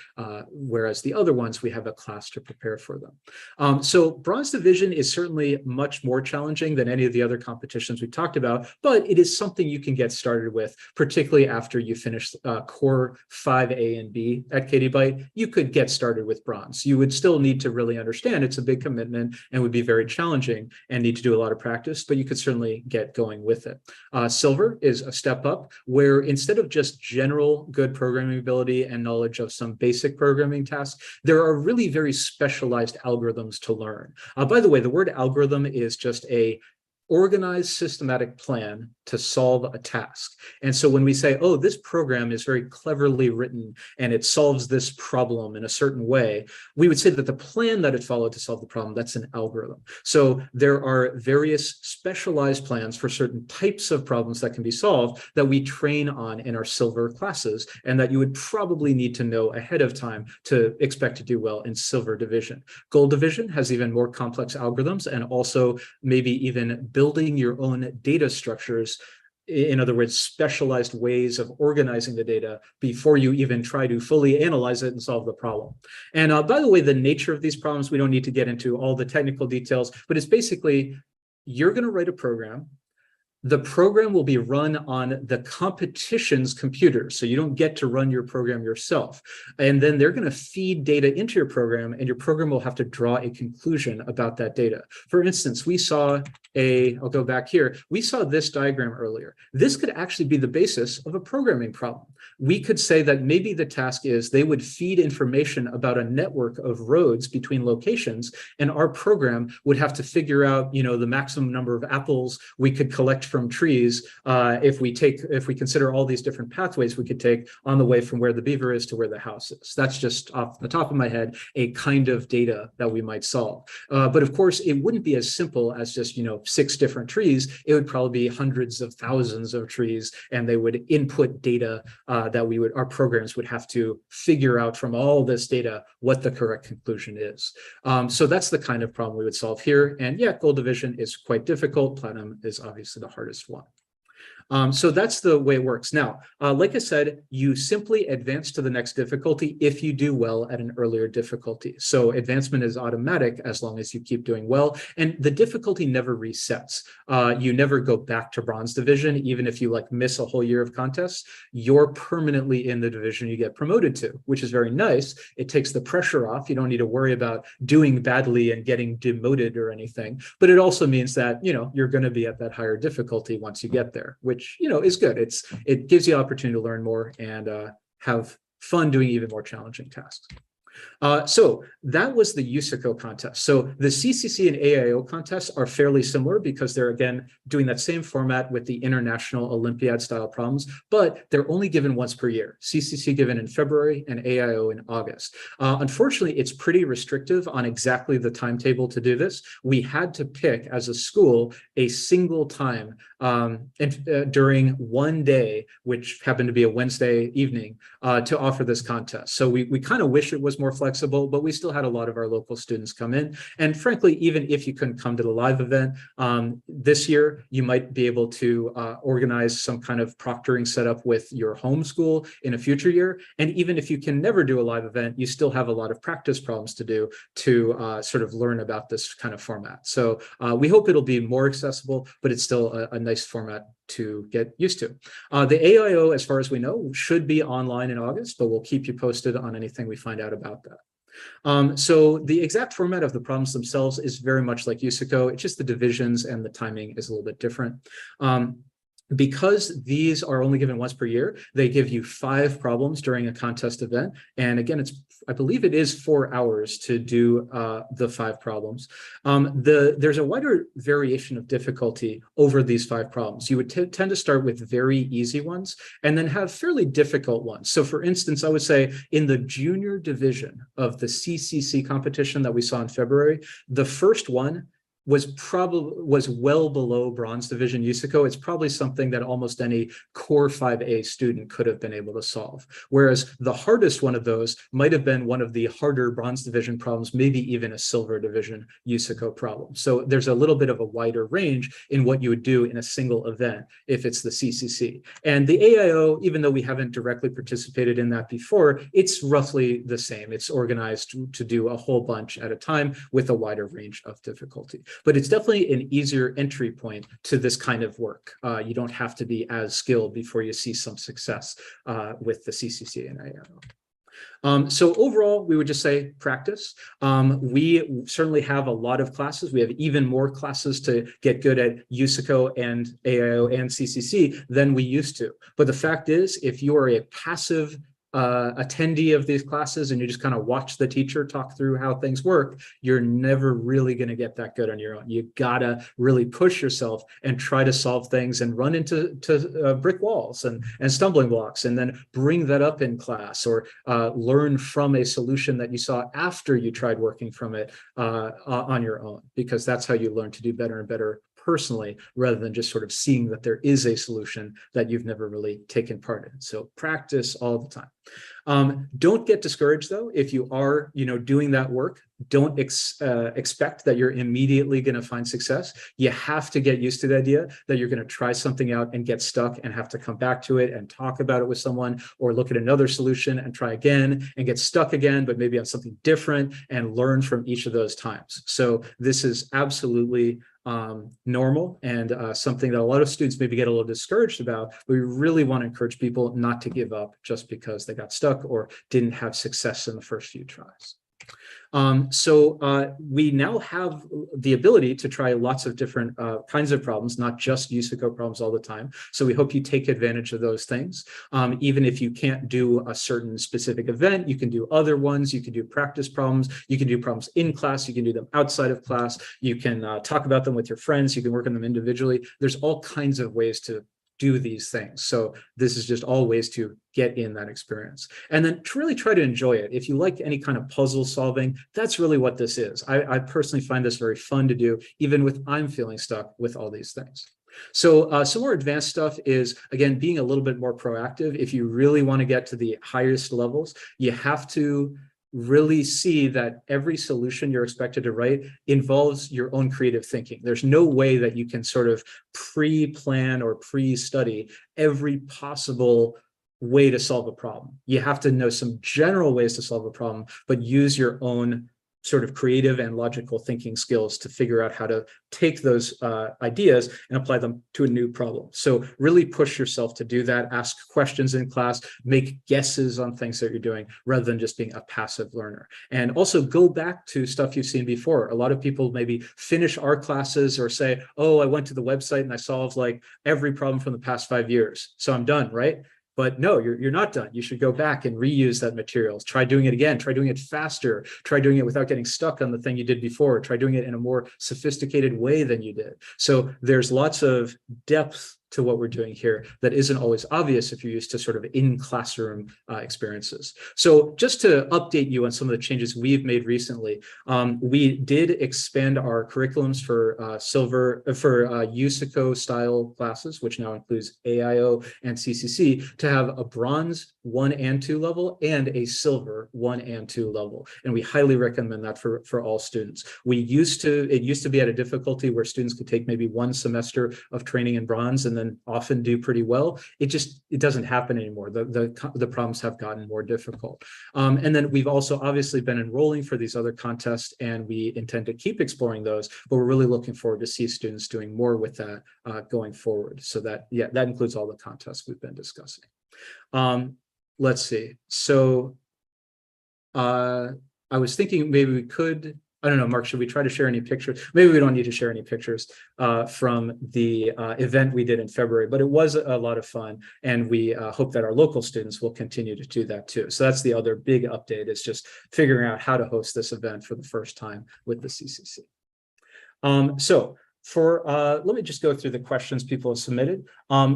whereas the other ones, we have a class to prepare for them. So bronze division is certainly much more challenging than any of the other competitions we talked about, but it is something you can get started with, particularly after you finish core 5A and B at Katie Byte. You could get started with bronze. You would still need to really understand it's a big commitment and would be very challenging and need to do a lot of practice, but you could certainly get going with it. Silver is a step up, where instead of just general good programming ability and knowledge of some basic programming tasks, there are really very specialized algorithms to learn. By the way, the word algorithm is just a organized systematic plan to solve a task. And so when we say, oh, this program is very cleverly written and it solves this problem in a certain way, we would say that the plan that it followed to solve the problem, that's an algorithm. So there are various specialized plans for certain types of problems that can be solved that we train on in our silver classes, and that you would probably need to know ahead of time to expect to do well in silver division. Gold division has even more complex algorithms, and also maybe even building your own data structures. In other words, specialized ways of organizing the data before you even try to fully analyze it and solve the problem. And by the way, the nature of these problems, we don't need to get into all the technical details, but it's basically, you're going to write a program The program will be run on the competition's computer. So you don't get to run your program yourself. And then they're going to feed data into your program, and your program will have to draw a conclusion about that data. For instance, I'll go back here. We saw this diagram earlier. This could actually be the basis of a programming problem. We could say that maybe the task is they would feed information about a network of roads between locations, and our program would have to figure out, the maximum number of apples we could collect from trees if we consider all these different pathways we could take on the way from where the beaver is to where the house is. That's just off the top of my head a kind of data that we might solve. But of course, it wouldn't be as simple as just 6 different trees. It would probably be hundreds of thousands of trees, and they would input data that our programs would have to figure out from all this data what the correct conclusion is. So that's the kind of problem we would solve here. And yeah, gold division is quite difficult. Platinum is obviously the hardest one. So that's the way it works. Now, like I said, you simply advance to the next difficulty if you do well at an earlier difficulty. So advancement is automatic as long as you keep doing well, and the difficulty never resets. You never go back to bronze division, even if you miss a whole year of contests. You're permanently in the division you get promoted to, which is very nice. It takes the pressure off. You don't need to worry about doing badly and getting demoted or anything. But it also means that you're going to be at that higher difficulty once you get there, which is good. It gives you the opportunity to learn more and have fun doing even more challenging tasks. So that was the USICO contest. So the CCC and AIO contests are fairly similar because they're, again, doing that same format with the international Olympiad style problems, but they're only given once per year. CCC given in February and AIO in August. Unfortunately, it's pretty restrictive on exactly the timetable to do this. We had to pick as a school a single time during one day, which happened to be a Wednesday evening, to offer this contest. So we kind of wish it was more flexible, but we still had a lot of our local students come in. And frankly, even if you couldn't come to the live event this year, you might be able to organize some kind of proctoring setup with your home school in a future year. And even if you can never do a live event, you still have a lot of practice problems to do to sort of learn about this kind of format. So we hope it'll be more accessible, but it's still a nice format to get used to. The AIO, as far as we know, should be online in August, but we'll keep you posted on anything we find out about that. So the exact format of the problems themselves is very much like USICO. It's just the divisions and the timing is a little bit different. Because these are only given once per year, they give you 5 problems during a contest event. And again, I believe it is 4 hours to do the 5 problems. There's a wider variation of difficulty over these 5 problems. You would tend to start with very easy ones and then have fairly difficult ones. So for instance, I would say in the junior division of the CCC competition that we saw in February, the first one was well below bronze division USICO. It's probably something that almost any core 5A student could have been able to solve. Whereas the hardest one of those might have been one of the harder bronze division problems, maybe even a silver division USICO problem. So there's a little bit of a wider range in what you would do in a single event if it's the CCC. And the AIO, even though we haven't directly participated in that before, it's roughly the same. It's organized to do a whole bunch at a time with a wider range of difficulty. But it's definitely an easier entry point to this kind of work. You don't have to be as skilled before you see some success with the CCC and AIO. So overall, we would just say practice. We certainly have a lot of classes. We have even more classes to get good at USICO and AIO and CCC than we used to. But the fact is, if you are a passive attendee of these classes and you just kind of watch the teacher talk through how things work, you're never really going to get that good on your own. You gotta really push yourself and try to solve things and run into brick walls and stumbling blocks, and then bring that up in class or learn from a solution that you saw after you tried working from it on your own, because that's how you learn to do better and better personally, rather than just sort of seeing that there is a solution that you've never really taken part in. So practice all the time. Don't get discouraged though. If you are, doing that work, don't expect that you're immediately going to find success. You have to get used to the idea that you're going to try something out and get stuck and have to come back to it and talk about it with someone, or look at another solution and try again and get stuck again, but maybe on something different, and learn from each of those times. So this is absolutely normal and something that a lot of students maybe get a little discouraged about. But we really want to encourage people not to give up just because they got stuck or didn't have success in the first few tries. We now have the ability to try lots of different kinds of problems, not just USACO problems all the time. So we hope you take advantage of those things. Even if you can't do a certain specific event, you can do other ones. You can do practice problems. You can do problems in class. You can do them outside of class. You can talk about them with your friends. You can work on them individually. There's all kinds of ways to do these things. So this is just all ways to get in that experience. And then to really try to enjoy it. If you like any kind of puzzle solving, that's really what this is. I personally find this very fun to do, even with I'm feeling stuck with all these things. So some more advanced stuff is, again, being a little bit more proactive. If you really want to get to the highest levels, you have to really see that every solution you're expected to write involves your own creative thinking. There's no way that you can sort of pre-plan or pre-study every possible way to solve a problem. You have to know some general ways to solve a problem, but use your own sort of creative and logical thinking skills to figure out how to take those ideas and apply them to a new problem. So really push yourself to do that, ask questions in class, make guesses on things that you're doing rather than just being a passive learner. And also go back to stuff you've seen before. A lot of people maybe finish our classes or say, oh, I went to the website and I solved like every problem from the past 5 years, so I'm done, right? But no, you're not done. You should go back and reuse that materials. Try doing it again. Try doing it faster. Try doing it without getting stuck on the thing you did before. Try doing it in a more sophisticated way than you did. So there's lots of depth to what we're doing here that isn't always obvious if you're used to sort of in classroom experiences. So just to update you on some of the changes we've made recently, we did expand our curriculums for USACO style classes, which now includes AIO and CCC, to have a bronze 1 and 2 level and a silver 1 and 2 level. And we highly recommend that for all students. It used to be at a difficulty where students could take maybe 1 semester of training in bronze and then often do pretty well. It doesn't happen anymore. The problems have gotten more difficult. And then we've also obviously been enrolling for these other contests, and we intend to keep exploring those, but we're really looking forward to see students doing more with that going forward. So that includes all the contests we've been discussing. Let's see. So I was thinking maybe we could, I don't know, Mark, should we try to share any pictures? Maybe we don't need to share any pictures from the event we did in February, but it was a lot of fun. And we hope that our local students will continue to do that too. So that's the other big update, is just figuring out how to host this event for the first time with the CCC. Let me just go through the questions people have submitted.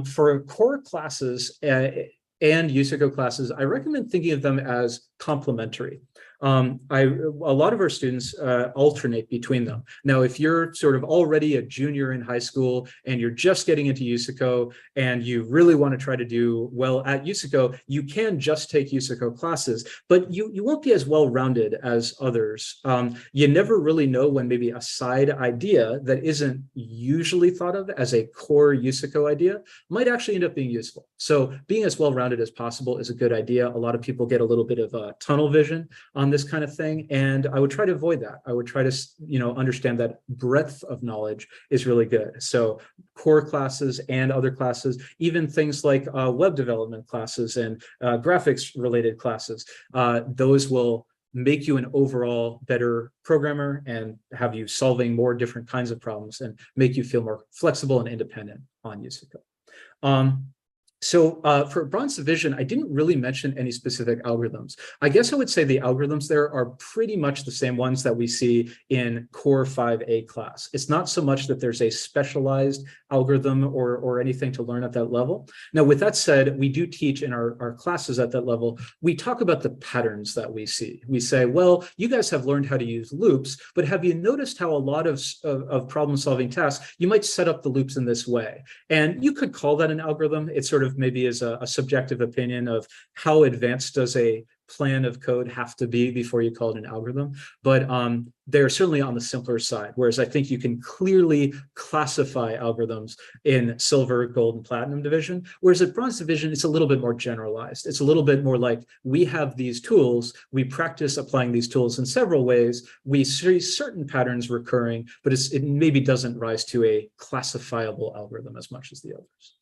For core classes and USACO classes, I recommend thinking of them as complementary. A lot of our students alternate between them. Now, if you're sort of already a junior in high school and you're just getting into USACO and you really want to try to do well at USACO, you can just take USACO classes, but you won't be as well-rounded as others. You never really know when maybe a side idea that isn't usually thought of as a core USACO idea might actually end up being useful. So being as well-rounded as possible is a good idea. A lot of people get a little bit of a tunnel vision on this kind of thing, and I would try to avoid that. I would try to, understand that breadth of knowledge is really good. So core classes and other classes, even things like web development classes and graphics related classes, those will make you an overall better programmer and have you solving more different kinds of problems and make you feel more flexible and independent on USACO. For Bronze Division, I didn't really mention any specific algorithms. I guess I would say the algorithms there are pretty much the same ones that we see in Core 5A class. It's not so much that there's a specialized algorithm or anything to learn at that level. Now, with that said, we do teach in our classes at that level. We talk about the patterns that we see. We say, well, you guys have learned how to use loops, but have you noticed how a lot of problem-solving tasks, you might set up the loops in this way? And you could call that an algorithm. It's sort of maybe is a subjective opinion of how advanced does a plan of code have to be before you call it an algorithm, but they're certainly on the simpler side. Whereas I think you can clearly classify algorithms in silver, gold, and platinum division. Whereas at bronze division, it's a little bit more generalized. It's a little bit more like we have these tools, we practice applying these tools in several ways. We see certain patterns recurring, but it maybe doesn't rise to a classifiable algorithm as much as the others.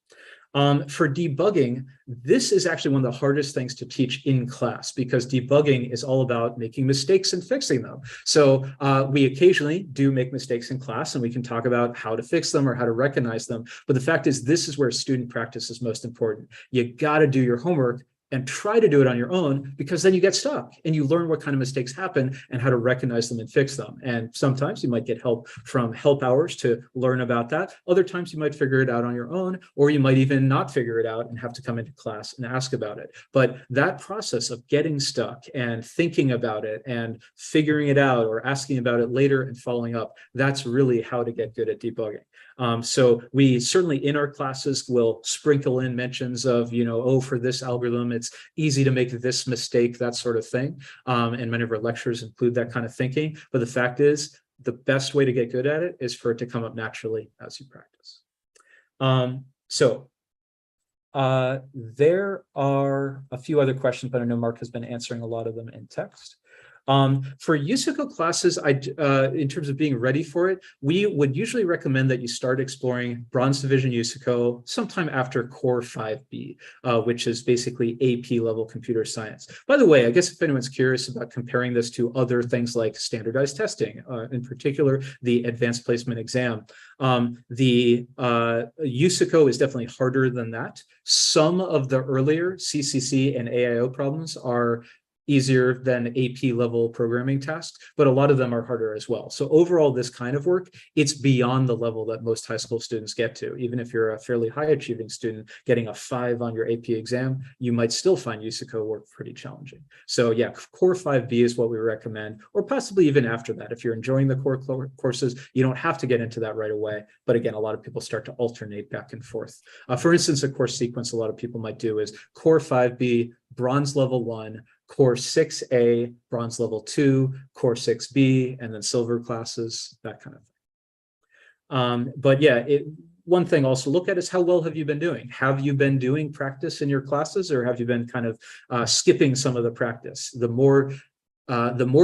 For debugging, this is actually one of the hardest things to teach in class because debugging is all about making mistakes and fixing them. So we occasionally do make mistakes in class and we can talk about how to fix them or how to recognize them. But the fact is, this is where student practice is most important. You got to do your homework and try to do it on your own, because then you get stuck and you learn what kind of mistakes happen and how to recognize them and fix them. And sometimes you might get help from help hours to learn about that. Other times you might figure it out on your own, or you might even not figure it out and have to come into class and ask about it. But that process of getting stuck and thinking about it and figuring it out or asking about it later and following up, that's really how to get good at debugging. So we certainly in our classes will sprinkle in mentions of, oh, for this algorithm, it's easy to make this mistake, that sort of thing. And many of our lectures include that kind of thinking. But the fact is, the best way to get good at it is for it to come up naturally as you practice. There are a few other questions, but I know Mark has been answering a lot of them in text. For USICO classes, in terms of being ready for it, we would usually recommend that you start exploring Bronze Division USICO sometime after Core 5B, which is basically AP level computer science. By the way, I guess if anyone's curious about comparing this to other things like standardized testing, in particular, the advanced placement exam, the USICO is definitely harder than that. Some of the earlier CCC and AIO problems are easier than AP level programming tasks, but a lot of them are harder as well. So overall, this kind of work, it's beyond the level that most high school students get to. Even if you're a fairly high achieving student, getting a 5 on your AP exam, you might still find USICO work pretty challenging. So yeah, Core 5B is what we recommend, or possibly even after that. If you're enjoying the core courses, you don't have to get into that right away. But again, a lot of people start to alternate back and forth. For instance, a course sequence a lot of people might do is Core 5B, Bronze Level 1, Core 6A, Bronze Level 2, Core 6B, and then Silver classes, that kind of thing. But yeah, one thing also look at is how well have you been doing? Have you been doing practice in your classes, or have you been kind of skipping some of the practice? The more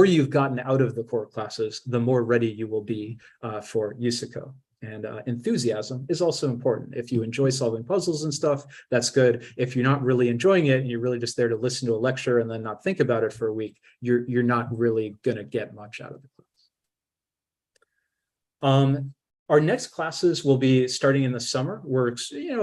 you've gotten out of the core classes, the more ready you will be for USICO. And enthusiasm is also important. If you enjoy solving puzzles and stuff, that's good. If you're not really enjoying it and you're really just there to listen to a lecture and then not think about it for a week, you're not really going to get much out of the class. Our next classes will be starting in the summer. We're a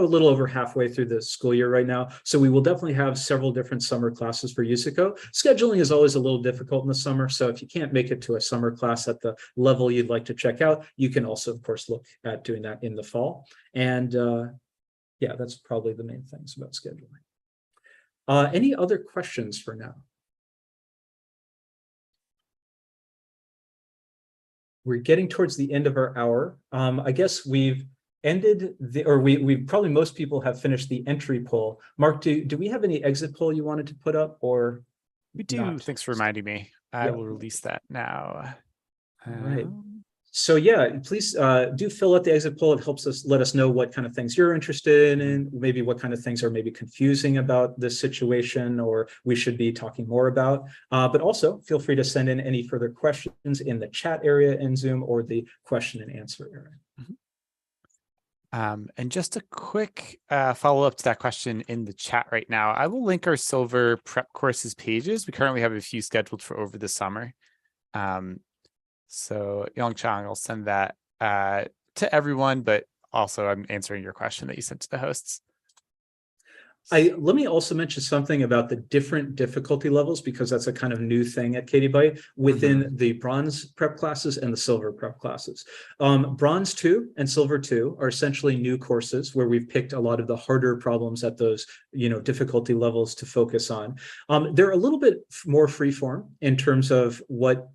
little over halfway through the school year right now. So we will definitely have several different summer classes for USICO. Scheduling is always a little difficult in the summer. So if you can't make it to a summer class at the level you'd like to check out, you can also, of course, look at doing that in the fall. And yeah, that's probably the main things about scheduling. Any other questions for now? We're getting towards the end of our hour. I guess we've ended we probably most people have finished the entry poll. Mark, do we have any exit poll you wanted to put up, or we do? Not? Thanks for reminding me. I will release that now. All right. So yeah, please do fill out the exit poll. It helps us let us know what kind of things you're interested in, maybe what kind of things are maybe confusing about this situation or we should be talking more about. But also feel free to send in any further questions in the chat area in Zoom or the question and answer area. And just a quick follow-up to that question in the chat right now. I will link our Silver prep courses pages. We currently have a few scheduled for over the summer. So Yongchang, I'll send that to everyone, but also I'm answering your question that you sent to the hosts. Let me also mention something about the different difficulty levels, because that's a kind of new thing at Katie Byte within the Bronze prep classes and the Silver prep classes. Bronze 2 and Silver 2 are essentially new courses where we've picked a lot of the harder problems at those difficulty levels to focus on. They're a little bit more freeform in terms of what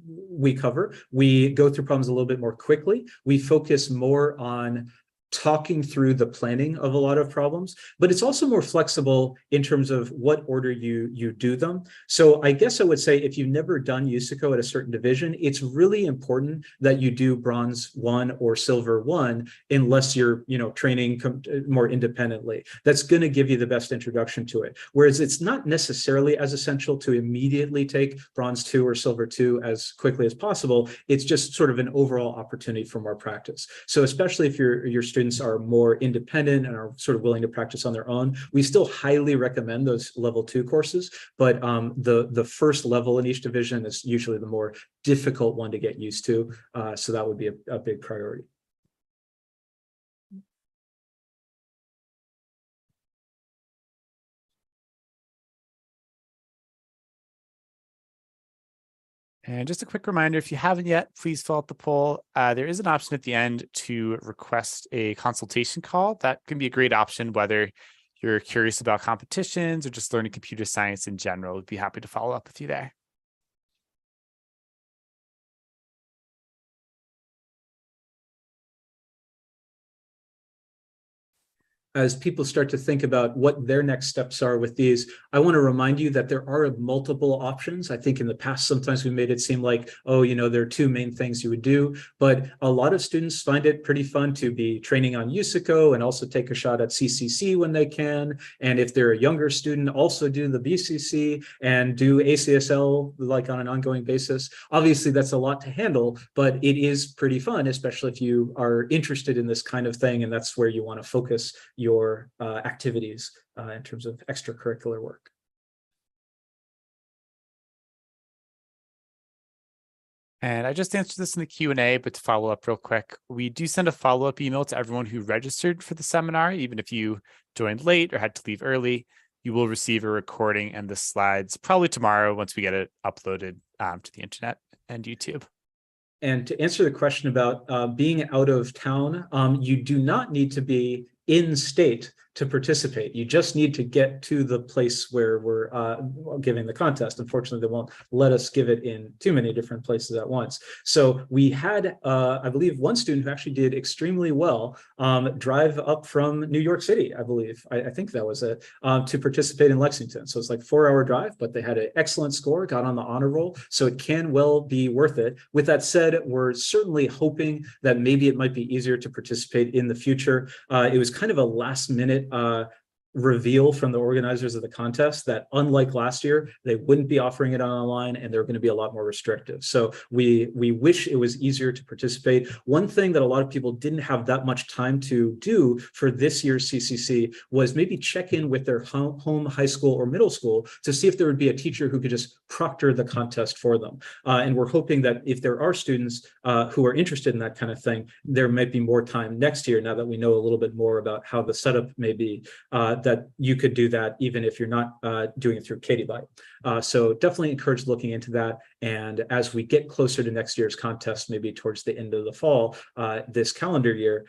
we cover. We go through problems a little bit more quickly. We focus more on talking through the planning of a lot of problems, but it's also more flexible in terms of what order you do them. So I guess I would say if you've never done USICO at a certain division, it's really important that you do bronze 1 or silver 1, unless you're, training more independently. That's going to give you the best introduction to it. Whereas it's not necessarily as essential to immediately take bronze 2 or silver 2 as quickly as possible. It's just sort of an overall opportunity for more practice. So especially if your students are more independent and are sort of willing to practice on their own, we still highly recommend those level 2 courses. But the first level in each division is usually the more difficult one to get used to. So that would be a big priority. And just a quick reminder, if you haven't yet, please fill out the poll. There is an option at the end to request a consultation call. That can be a great option, whether you're curious about competitions or just learning computer science in general. We'd be happy to follow up with you there. As people start to think about what their next steps are with these, I want to remind you that there are multiple options. I think in the past, sometimes we made it seem like, oh, there are 2 main things you would do, but a lot of students find it pretty fun to be training on USICO and also take a shot at CCC when they can. And if they're a younger student, also do the BCC and do ACSL like on an ongoing basis. Obviously, that's a lot to handle, but it is pretty fun, especially if you are interested in this kind of thing, and that's where you want to focus your activities in terms of extracurricular work. And I just answered this in the Q&A, but to follow up real quick, we do send a follow-up email to everyone who registered for the seminar. Even if you joined late or had to leave early, you will receive a recording and the slides probably tomorrow once we get it uploaded to the internet and YouTube. And to answer the question about being out of town, you do not need to be in state to participate. You just need to get to the place where we're giving the contest. Unfortunately, they won't let us give it in too many different places at once. So we had, I believe, one student who actually did extremely well drive up from New York City, I believe. I think that was it, to participate in Lexington. So it's like a 4-hour drive, but they had an excellent score, got on the honor roll. So it can well be worth it. With that said, we're certainly hoping that maybe it might be easier to participate in the future. It was kind of a last minute reveal from the organizers of the contest that unlike last year, they wouldn't be offering it online and they're going to be a lot more restrictive. So we wish it was easier to participate. One thing that a lot of people didn't have that much time to do for this year's CCC was maybe check in with their home high school or middle school to see if there would be a teacher who could just proctor the contest for them. And we're hoping that if there are students who are interested in that kind of thing, there might be more time next year now that we know a little bit more about how the setup may be, that you could do that even if you're not doing it through Katie Byte. So definitely encourage looking into that. And as we get closer to next year's contest, maybe towards the end of the fall, this calendar year,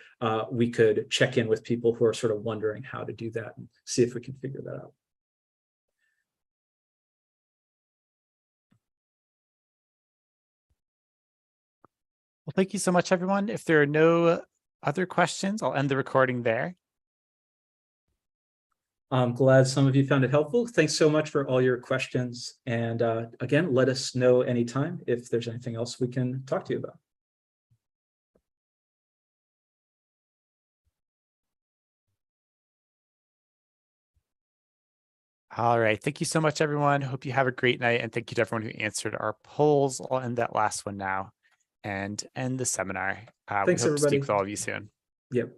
we could check in with people who are sort of wondering how to do that and see if we can figure that out. Well, thank you so much, everyone. If there are no other questions, I'll end the recording there. I'm glad some of you found it helpful. Thanks so much for all your questions. And again, let us know anytime if there's anything else we can talk to you about. All right. Thank you so much, everyone. Hope you have a great night. And thank you to everyone who answered our polls. I'll end that last one now and end the seminar. Thanks, we hope to everybody. speak with all of you soon. Yep.